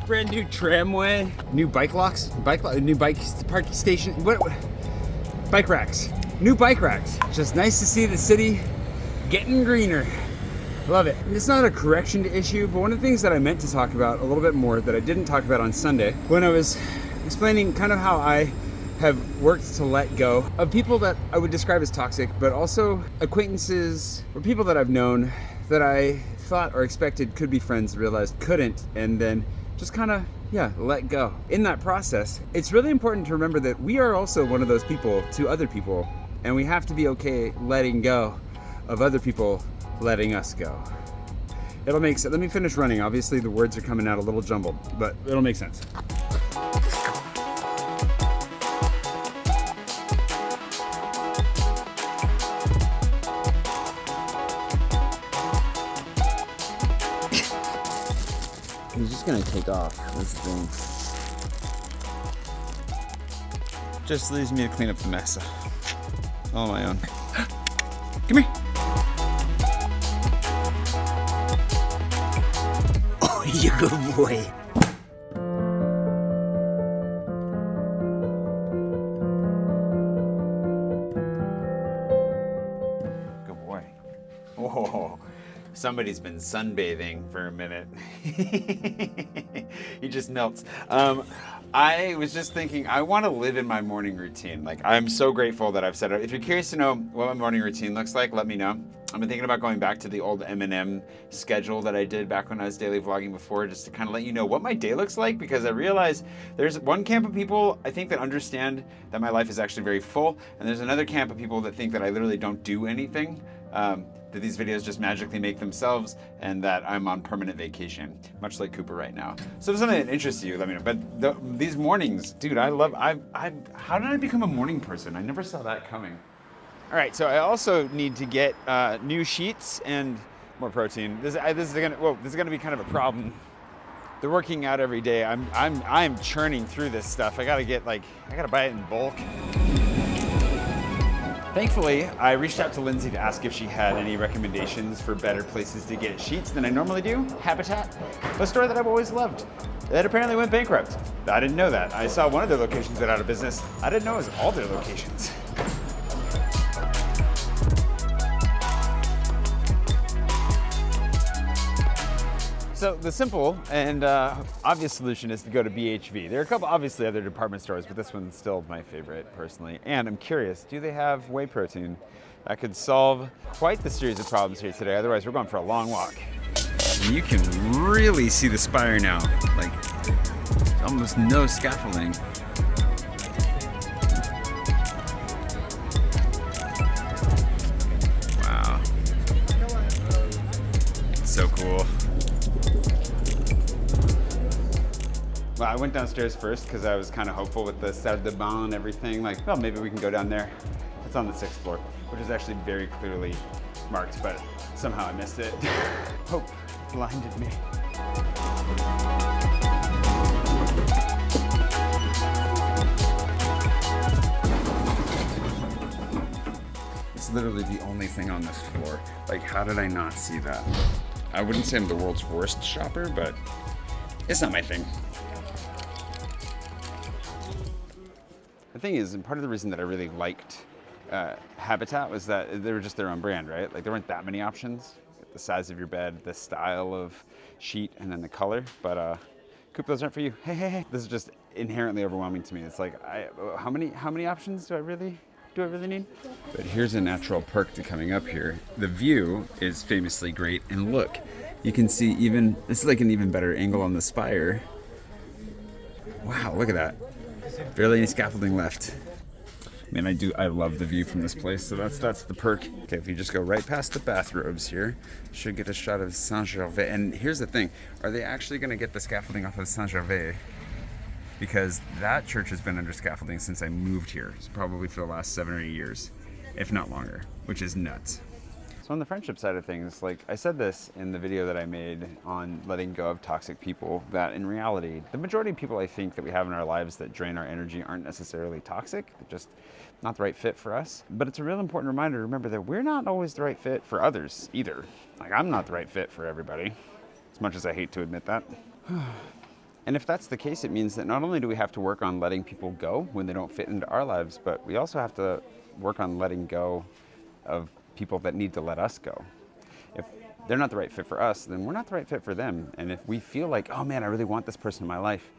Brand new tramway, new bike locks, new bike parking station. What? Bike racks, new bike racks. Just nice to see the city getting greener. Love it. It's not a correction to issue, but one of the things that I meant to talk about a little bit more that I didn't talk about on Sunday when I was explaining kind of how I have worked to let go of people that I would describe as toxic, but also acquaintances or people that I've known that I thought or expected could be friends, realized couldn't, and then just kind of, let go. In that process, it's really important to remember that we are also one of those people to other people, and we have to be okay letting go of other people letting us go. It'll make sense. Let me finish running. Obviously, the words are coming out a little jumbled, but it'll make sense. He's just gonna take off. That's the thing. Just leaves me to clean up the mess. All on my own. Come here. Oh, you good boy. Good boy. Oh. Somebody's been sunbathing for a minute. He just melts. I was just thinking, I want to live in my morning routine. Like, I'm so grateful that I've set it. If you're curious to know what my morning routine looks like, let me know. I've been thinking about going back to the old M&M schedule that I did back when I was daily vlogging before, just to kind of let you know what my day looks like, because I realize there's one camp of people, I think, that understand that my life is actually very full, and there's another camp of people that think that I literally don't do anything. That these videos just magically make themselves, and that I'm on permanent vacation, much like Cooper right now. So if something that interests you, let me know. But these mornings, dude, how did I become a morning person? I never saw that coming. All right, so I also need to get new sheets and more protein. This is gonna be kind of a problem. They're working out every day. I'm churning through this stuff. I gotta buy it in bulk. Thankfully, I reached out to Lindsay to ask if she had any recommendations for better places to get sheets than I normally do. Habitat, a store that I've always loved, that apparently went bankrupt. I didn't know that. I saw one of their locations went out of business. I didn't know it was all their locations. So the simple and obvious solution is to go to BHV. There are a couple obviously other department stores, but this one's still my favorite personally. And I'm curious, do they have whey protein? That could solve quite the series of problems here today. Otherwise, we're going for a long walk. And you can really see the spire now. Like, almost no scaffolding. Wow. So cool. Well, I went downstairs first because I was kind of hopeful with the salle de bain and everything. Like, well, maybe we can go down there. It's on the 6th floor, which is actually very clearly marked, but somehow I missed it. Hope blinded me. It's literally the only thing on this floor. Like, how did I not see that? I wouldn't say I'm the world's worst shopper, but it's not my thing. The thing is, and part of the reason that I really liked Habitat was that they were just their own brand, right? Like, there weren't that many options. The size of your bed, the style of sheet, and then the color. But Coop, those aren't for you. Hey. This is just inherently overwhelming to me. It's like, how many options do I really need? But here's a natural perk to coming up here. The view is famously great, and look, you can see this is like an even better angle on the spire. Wow, look at that. Barely any scaffolding left. Man, I love the view from this place, so that's the perk. Okay, if you just go right past the bathrobes here, should get a shot of Saint-Gervais. And here's the thing, are they actually gonna get the scaffolding off of Saint-Gervais? Because that church has been under scaffolding since I moved here. It's probably for the last 7 or 8 years, if not longer, which is nuts. So on the friendship side of things, like I said this in the video that I made on letting go of toxic people, that in reality, the majority of people I think that we have in our lives that drain our energy aren't necessarily toxic, they're just not the right fit for us. But it's a real important reminder to remember that we're not always the right fit for others either. Like, I'm not the right fit for everybody, as much as I hate to admit that. And if that's the case, it means that not only do we have to work on letting people go when they don't fit into our lives, but we also have to work on letting go of people that need to let us go. If they're not the right fit for us, then we're not the right fit for them. And if we feel like, oh man, I really want this person in my life,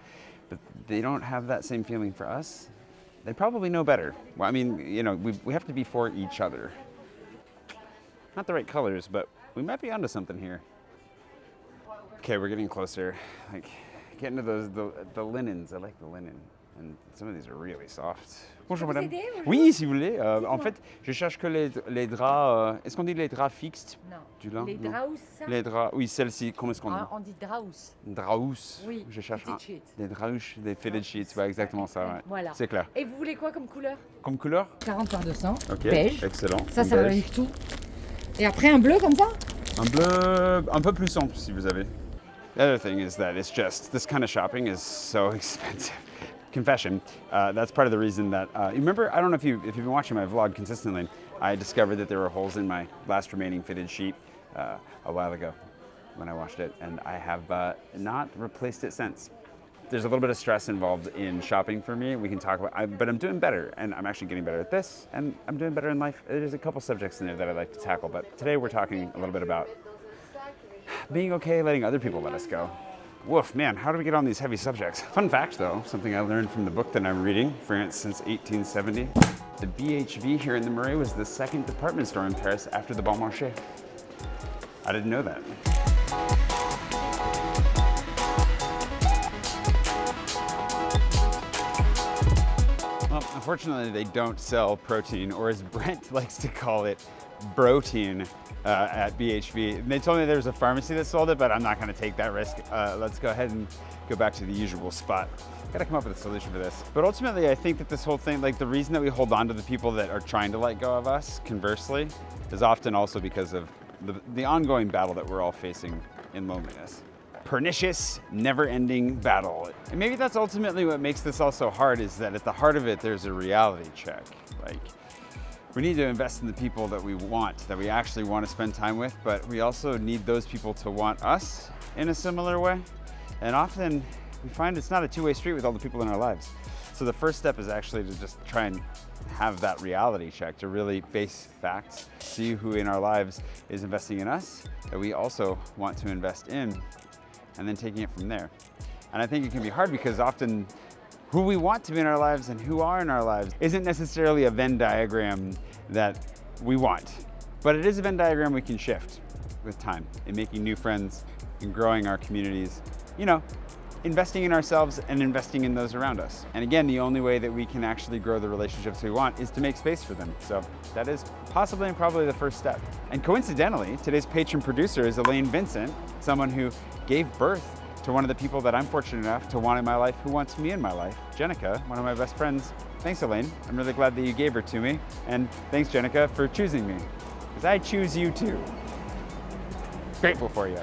but they don't have that same feeling for us, they probably know better. Well, I mean, you know, we have to be for each other. Not the right colors, but we might be onto something here. Okay, we're getting closer. Like, get into the linens. I like the linen. And some of these are really soft. Bonjour madame. Oui, si vous voulez. En fait, je cherche que les draps. Est-ce qu'on dit les draps fixes? Non. Du lin? Les draus. Les draps. Oui, celle-ci. Comment est-ce qu'on dit? On dit draus. Draus. Oui. Je cherche un. Sheets. Des draus, des fitted sheets. Ouais, exactement ça. Ouais. Voilà. C'est clair. Et vous voulez quoi comme couleur? Comme couleur? 40 par 200. Ok. Beige. Excellent. Ça Beige. va avec tout. Et après un bleu comme ça? Un bleu un peu plus sombre si vous avez. The other thing is that it's just, this kind of shopping is so expensive. Confession, that's part of the reason that, you remember, I don't know if you've been watching my vlog consistently, I discovered that there were holes in my last remaining fitted sheet a while ago when I washed it, and I have not replaced it since. There's a little bit of stress involved in shopping for me. We can talk about, but I'm doing better, and I'm actually getting better at this, and I'm doing better in life. There's a couple subjects in there that I'd like to tackle, but today we're talking a little bit about being okay letting other people let us go. Woof, man, how do we get on these heavy subjects? Fun fact though, something I learned from the book that I'm reading, France since 1870. The BHV here in the Marais was the second department store in Paris after the Bon Marché. I didn't know that. Well, unfortunately they don't sell protein, or as Brent likes to call it, protein. At BHV. And they told me there was a pharmacy that sold it, but I'm not going to take that risk. Let's go ahead and go back to the usual spot. Got to come up with a solution for this. But ultimately, I think that this whole thing, like the reason that we hold on to the people that are trying to let go of us, conversely, is often also because of the ongoing battle that we're all facing in loneliness. Pernicious, never-ending battle. And maybe that's ultimately what makes this all so hard, is that at the heart of it, there's a reality check. Like, we need to invest in the people that we want, that we actually want to spend time with, but we also need those people to want us in a similar way. And often we find it's not a two-way street with all the people in our lives. So the first step is actually to just try and have that reality check, to really face facts, see who in our lives is investing in us, that we also want to invest in, and then taking it from there. And I think it can be hard because often who we want to be in our lives and who are in our lives isn't necessarily a Venn diagram that we want, but it is a Venn diagram we can shift with time in making new friends and growing our communities, you know, investing in ourselves and investing in those around us. And again, the only way that we can actually grow the relationships we want is to make space for them. So that is possibly and probably the first step. And coincidentally, today's patron producer is Elaine Vincent, someone who gave birth to one of the people that I'm fortunate enough to want in my life, who wants me in my life, Jenica, one of my best friends. Thanks, Elaine. I'm really glad that you gave her to me. And thanks, Jenica, for choosing me, because I choose you too. Grateful for you.